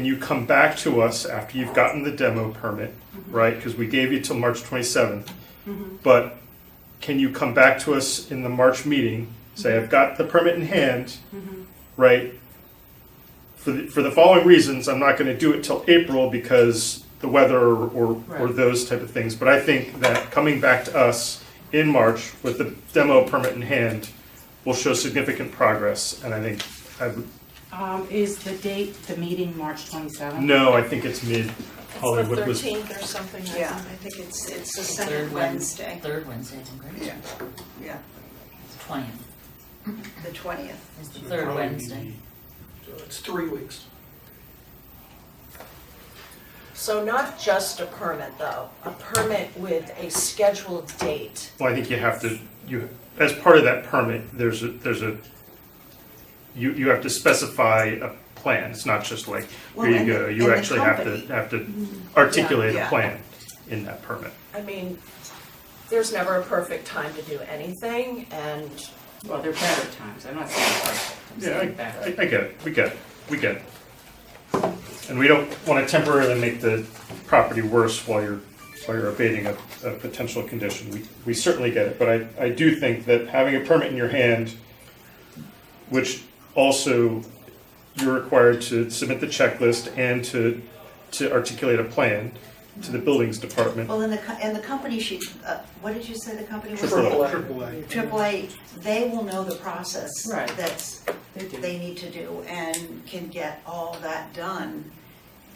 you come back to us after you've gotten the demo permit, right? Because we gave you till March 27th. But can you come back to us in the March meeting, say, I've got the permit in hand, right? For the following reasons, I'm not going to do it till April because the weather or Right. those type of things. But I think that coming back to us in March with the demo permit in hand will show significant progress. And I think Is the meeting March 27th? no, I think it's mid It's the Hollywood was 13th or something, I Yeah, think. I think it's the second Wednesday. Third Wednesday, I think, right? Yeah, yeah, It's 20th. the 20th. It's the third Wednesday. So it's 3 weeks. So not just a permit though, a permit with a scheduled date. Well, I think you have to, as part of that permit, you have to specify a plan. It's not just like, Well, here you and go. the- You and the actually company. have to articulate Yeah. a plan in that permit. I mean, there's never a perfect time to do anything, and Well, there are better times, I'm not saying perfect, I'm Yeah, saying better. I get it, we get it. And we don't want to temporarily make the property worse while you're abating a potential condition. We certainly get it, but I do think that having a permit in your hand, which also you're required to submit the checklist and to articulate a plan to the buildings department. Well, and the company what did you say the company was? AAA. AAA, they will know the process Right. that's, They do. they need to do and can get all that done.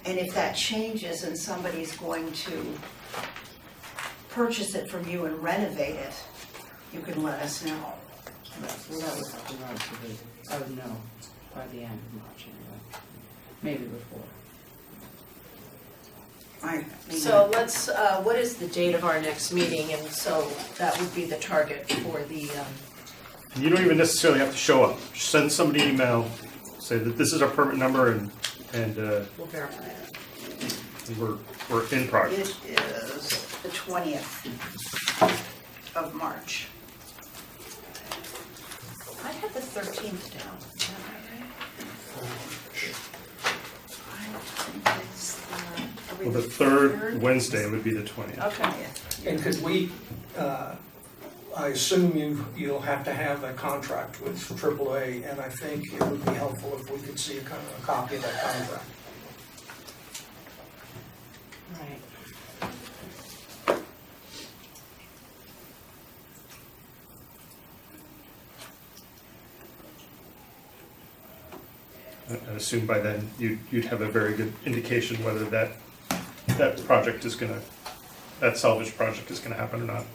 And if that changes and somebody's going to purchase it from you and renovate it, you can let us know. Well, that was up to Rob to do. I would know by the end of March anyway, maybe before. so let's, what is the date of our next meeting? And so that would be the target for the, And you don't even necessarily have to show up. Just send somebody an email, say that this is our permit number and we'll verify it. we're in progress. It is the 20th of March. I had the 13th down. Is that I think it's are we Well, the third Wednesday would be the 20th. right? Okay. And could we, I assume you'll have to have a contract with AAA, and I think it would be helpful if we could see a copy of that contract. Right. I assume by then you'd have a very good indication whether that project is gonna, that salvage project is gonna happen or not.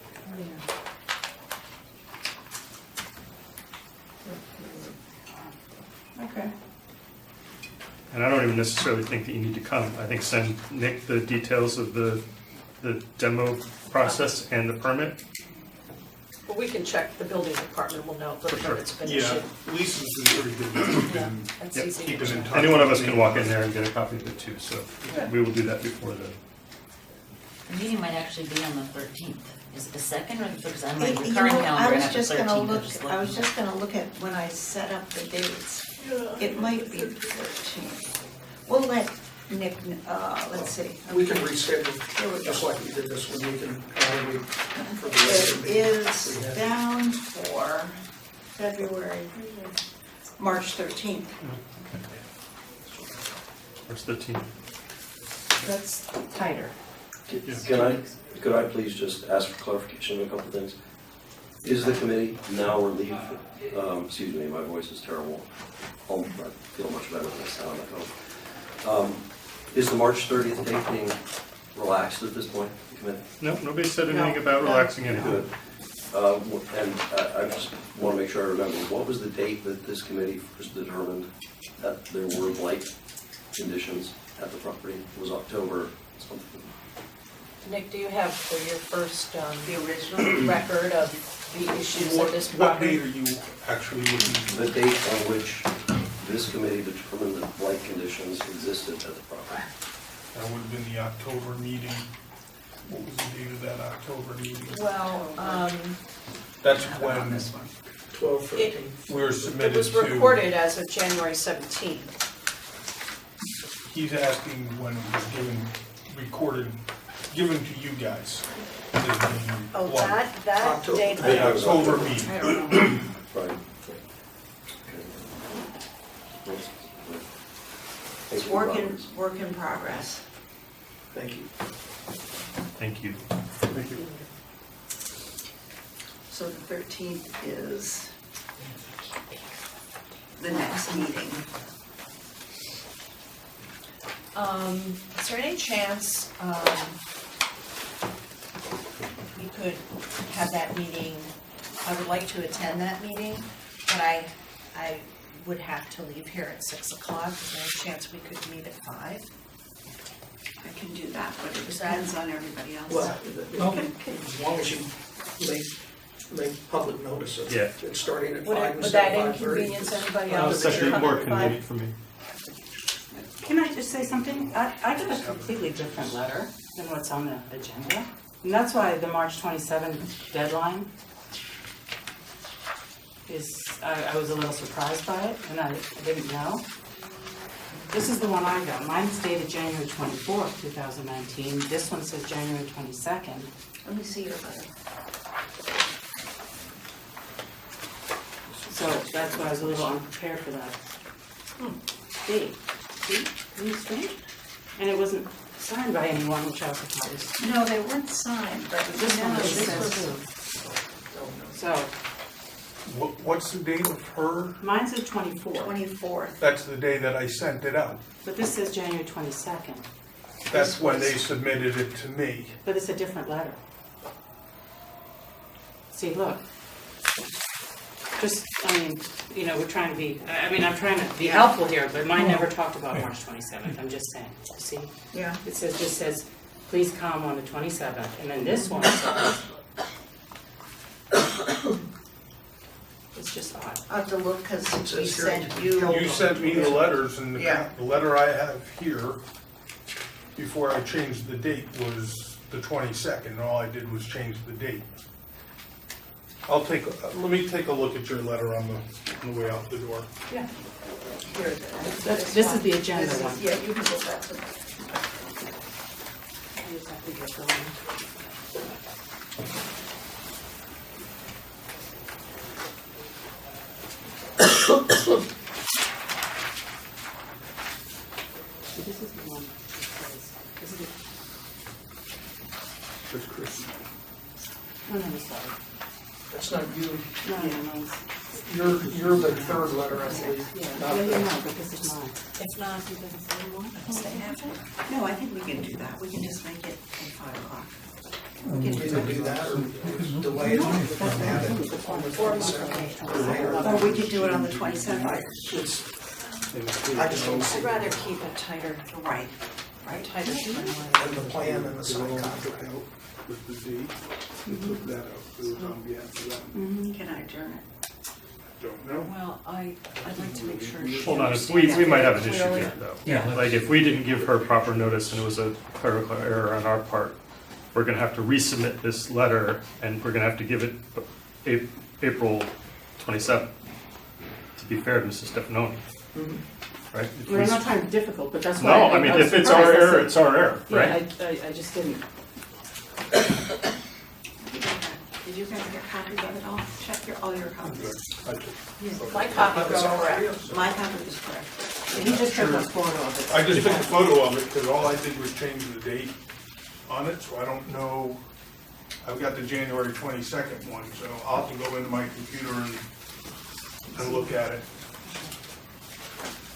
Okay. And I don't even necessarily think that you need to come. I think send Nick the details of the demo process and the permit. Well, we can check, the building department will know if the For sure. permit's been Yeah, issued. Lisa's been pretty good. Yeah, that's Yep, easy keep to it in check. touch. Any one of us can walk in there and get a copy of it too, so we will do that before the, The meeting might actually be on the 13th. Is it the second or the third? Because on my You current know, calendar, I I was have the just 13th. gonna I'm look, just I was looking. just gonna look at when I set up the dates. It might be the 13th. We'll let Nick, let's see. We can Here we reschedule, just go. like we did this one, we can add a week for the rest of It the is we have. down for February, March 13th. what's the team? That's tighter. Could I please just ask for clarification of a couple of things? Is the committee now relieved, excuse me, my voice is terrible. I feel much better than I sound on the phone. Is the March 30th date being relaxed at this point, the committee? No, nobody said anything No, about no. relaxing anything. Good. And I just want to make sure I remember, what was the date that this committee first determined that there were blight conditions at the property? It was October something. Nick, do you have for your first The original. record of the issues of this What date property? are you actually looking The date on which this committee determined that blight conditions existed at the property. That would have been the October meeting. What was the date of that October meeting? Well, That's On when this one. 12, 13. we were it submitted was to. recorded as of January 17th. He's asking when it was given to you guys. Oh, that October. date, The October meeting. I don't know. Right. It's work in progress. Thank you. Thank you. So the 13th is the next meeting. Is there any chance you could have that meeting? I would like to attend that meeting, but I would have to leave here at 6 o'clock. Is there a chance we could meet at 5? I can do that, but it depends on everybody else. Well, as long as you leave make public notice of Yeah. it. It's starting at Would 5 it, would instead that of 5:30. inconvenience anybody else? That's that you're more coming at five? convenient for me. Can I just say something? I got a completely different letter than what's on the agenda. And that's why the March 27th deadline is, I was a little surprised by it, and I didn't know. This is the one I got. Mine's dated January 24th, 2019. This one says January 22nd. Let me see your letter. So that's why I was a little unprepared for that. Date. See? Isn't it strange? And it wasn't signed by anyone, which I also thought was. No, they weren't signed, but This one no, it this says was- too. So, What's the date of her? mine's the 24th, 24th. That's the day that I sent it out. but this says January 22nd. That's when they submitted it to me. But it's a different letter. See, look. Just, I mean, you know, we're trying to be, I mean, I'm trying to be helpful here, but mine never talked about March 27th, I'm just saying. See? Yeah. It says, just says, please come on the 27th, and then this one says. It's just odd. I have to look because It we says here, sent you. You sent me the letters, and Yeah. the letter I have here, before I changed the date, was the 22nd, and all I did was change the date. Let me take a look at your letter on the way out the door. Yeah. Here it is. This is the agenda This is- one. Yeah, you can go back to that. I just have to get going. See, this is the one that says, this is the, That's Chris. no, no, sorry. That's not you. No, no, no, it's, You're the third letter, I believe. yeah, no, but this is mine. If not, See, does it say one? They have it? No, I think we can do that. We can just make it at 5 o'clock. We can either do that or delay it and have it on the 22nd or later. Or we could do it on the 27th. It's- I just don't see I'd rather keep it tighter, Right, right. tighter and the plan and the signed contract. With the date, you took that out, it was on behalf of them. Can I adjourn it? Don't know. Well, I'd like to make sure. Hold on, we might have an issue here, though. Yeah. Like, if we didn't give her proper notice and it was a clerical error on our part, we're gonna have to resubmit this letter, and we're gonna have to give it April 27th, to be fair to Mrs. Stefanoni. Right? If We're we- not trying to be difficult, but that's why. No, I mean, was if it's surprised. our I error, said- it's our error, Yeah, right? I just didn't. Did you guys get copies of it all? Check all your copies. My copy was correct. My copy was correct. He just took a photo of it. I just took a photo of it, because all I did was change the date on it, so I don't know. I've got the January 22nd one, so I'll have to go into my computer and look at it.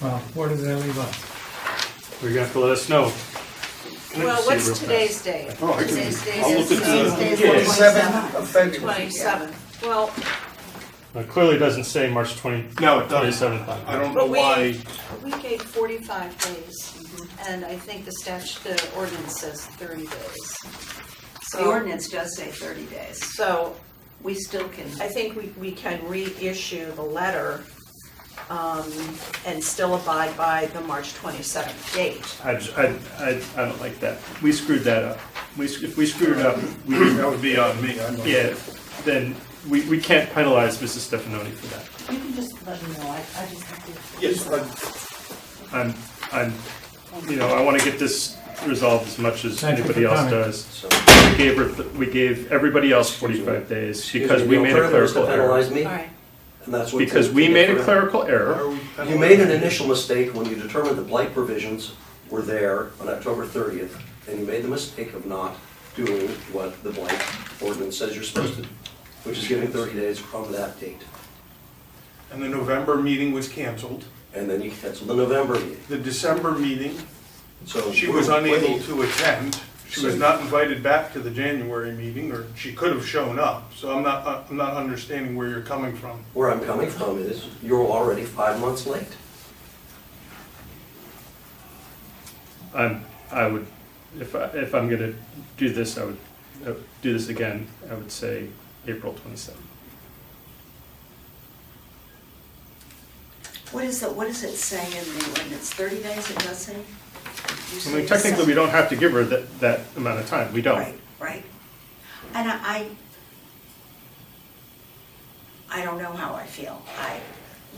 Well, where does that leave us? You're gonna have to let us know. Can I Well, just see real what's fast? today's date? Oh, I can- Today's date I'll is look at the- today's Yeah. date is 27th of February. 27th. Well, It clearly doesn't say March 20, No, it doesn't. 27th on I here. don't know but why. we gave 45 days, and I think the ordinance says 30 days. The ordinance does say 30 days. So We still can, I think we can reissue the letter and still abide by the March 27th date. I don't like that. We screwed that up. If we screwed it up, That would be on me. yeah, then we can't penalize Mrs. Stefanoni for that. You can just let me know, I just have to. Yes, I want to get this resolved as much as Thank you anybody for else coming. does. So, We gave everybady else 45 days excuse because me, we the made a alternative is to clerical error. penalize me, All right. and that's what. Because we made a clerical why error. are we You penalizing? made an initial mistake when you determined the blight provisions were there on October 30th, and you made the mistake of not doing what the blight ordinance says you're supposed to do, which is giving 30 days from that date. And the November meeting was canceled. And then you cancel the November meeting. The December meeting, So she was what do unable you- to attend. She was not invited back to the January meeting, or she could have shown up. So I'm not understanding where you're coming from. Where I'm coming from is, you're already 5 months late. I would, if I'm gonna do this, I would do this again. I would say April 27th. What does it say in the ordinance? 30 days, it does say? You I say mean, technically, we seven- don't have to give her that amount of time, we don't. Right, right. And I don't know how I feel.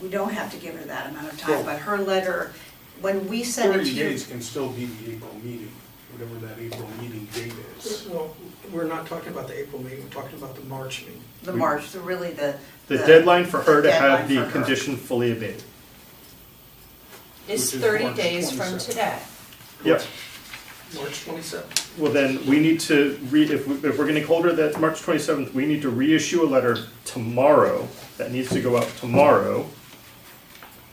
We don't have to give her that amount of time, Well- but her letter, when we sent it to 30 you. days can still be the April meeting, whatever that April meeting date is. Well, we're not talking about the April meeting, we're talking about the March meeting. The March, really the. The deadline for her to deadline have the for her. condition fully abated. Is Which is 30 March days from 27th. today. Yep. March 27th. Well, then, we need to, if we're gonna hold her that March 27th, we need to reissue a letter tomorrow, that needs to go out tomorrow.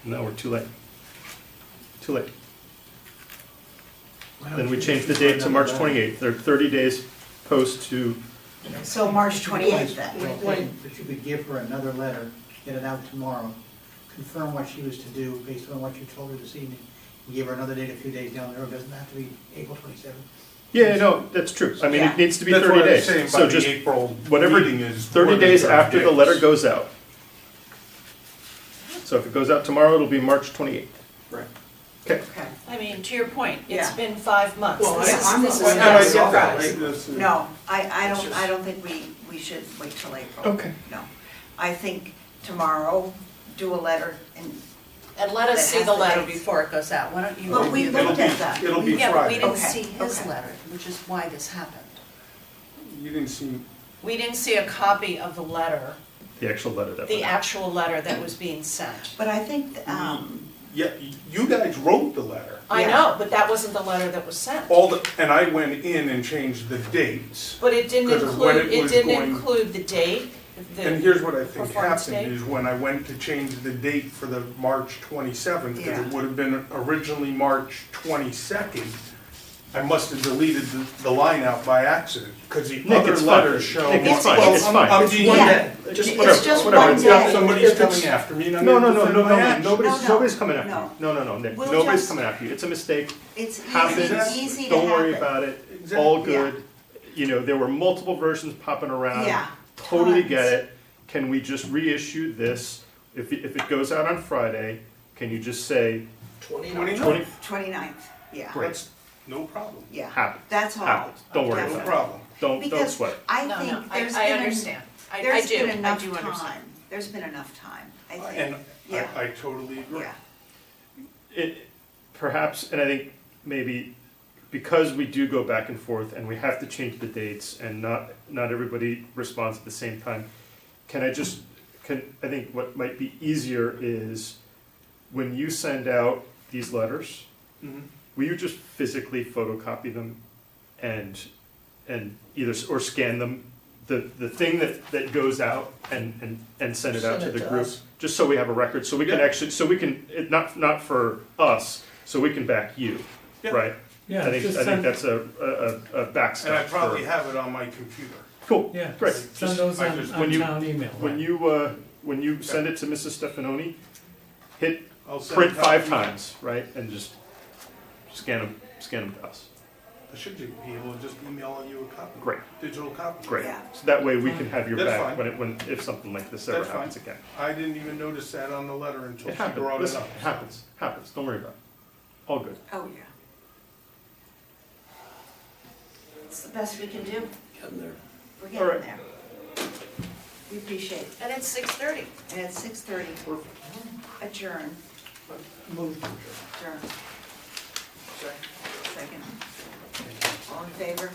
No, we're too late. Too late. Then we change the date to March 28th, they're 30 days post to, So March 28th then. That you could give her another letter, get it out tomorrow, confirm what she was to do based on what you told her this evening, and give her another date a few days down the road, doesn't have to be April 27th. yeah, no, that's true, I mean, Yeah. it needs to be That's 30 what I was days. saying So about just the April whatever, meeting is. 30 more than days 30 after the days. letter goes out. So if it goes out tomorrow, it'll be March 28th. Right. Okay. Okay. I mean, to your point, it's Yeah. been 5 months. Well, This is- I'm this is not- not I a get that. surprise. This is- No, I It's just- don't think we should wait till April. Okay. No. I think tomorrow, do a letter and, And let us That see has the the letter dates. before it goes out. Why don't you? but we review It'll looked be, at that. it'll be Yeah, but we Friday. didn't Okay, see his okay. letter, which is why this happened. You didn't see, We didn't see a copy of the letter, The actual letter that the went out. actual letter that was being sent. But I think, yeah, you guys wrote the letter. I Yeah. know, but that wasn't the letter that was sent. And I went in and changed the dates. But it didn't Because of when include, it it was didn't going- include the date, And the, here's what I think performance happened, date? is when I went to change the date for the March 27th, because Yeah. it would have been originally March 22nd, I must have deleted the line out by accident, because the Nick, other it's fine. letters show. Nick, it's fine. Well, It's I'm- fine. I'm It's being- one Yeah. day. Just It's whatever. just whatever. one It's day. got Somebody's If it's- coming after me, and I'm No, gonna no, no, defend no, my no, action. nobody's, No, nobody's coming after no. you. No, no, no, Nick, We'll nobody's just- coming after you. It's a mistake. it's Happens. easy to Don't worry happen. about it. Exactly. All good. You know, there were multiple versions popping around. Yeah, Totally tons. get it. Can we just reissue this? If it goes out on Friday, can you just say 29th. 20, 29th, yeah, Great. That's no problem, yeah. happens, That's all. happens. Don't worry no about it. problem. Don't Because sweat it. I no, no, think there's been. I understand. I There's do, been I enough do understand. time. There's been enough time, I think. And Yeah. I totally agree. Yeah, It, perhaps, and I think maybe because we do go back and forth and we have to change the dates and not everybody responds at the same time, I think what might be easier is when you send out these letters, Mhm. will you just physically photocopy them and either, or scan them, the thing that goes out and send it out Send to it the to group? us. Just so we have a record, so we can Yeah. actually, not for us, so we can back you, Yeah. right? Yeah, I think just send, that's a backstop. And I probably for- have it on my computer. Cool, yeah, great. send those I on, just- on when you- town email. When you send it to Mrs. Stefanoni, hit I'll send print a 5 copy. times, right, and just scan them to us. I should be able to just email you a copy. Great. Digital copy. Great. Yeah. So that way we can have your That's back fine. if something like this ever That's happens fine. again. I didn't even notice that on the letter until It she happens. brought it Listen, up. it happens. Don't worry about it. All good. oh, yeah. It's the best we can do. Getting there. We're All getting right. there. We appreciate it. And it's 6:30. And at 6:30, adjourn, Move to adjourn. adjourn. Second. All in favor?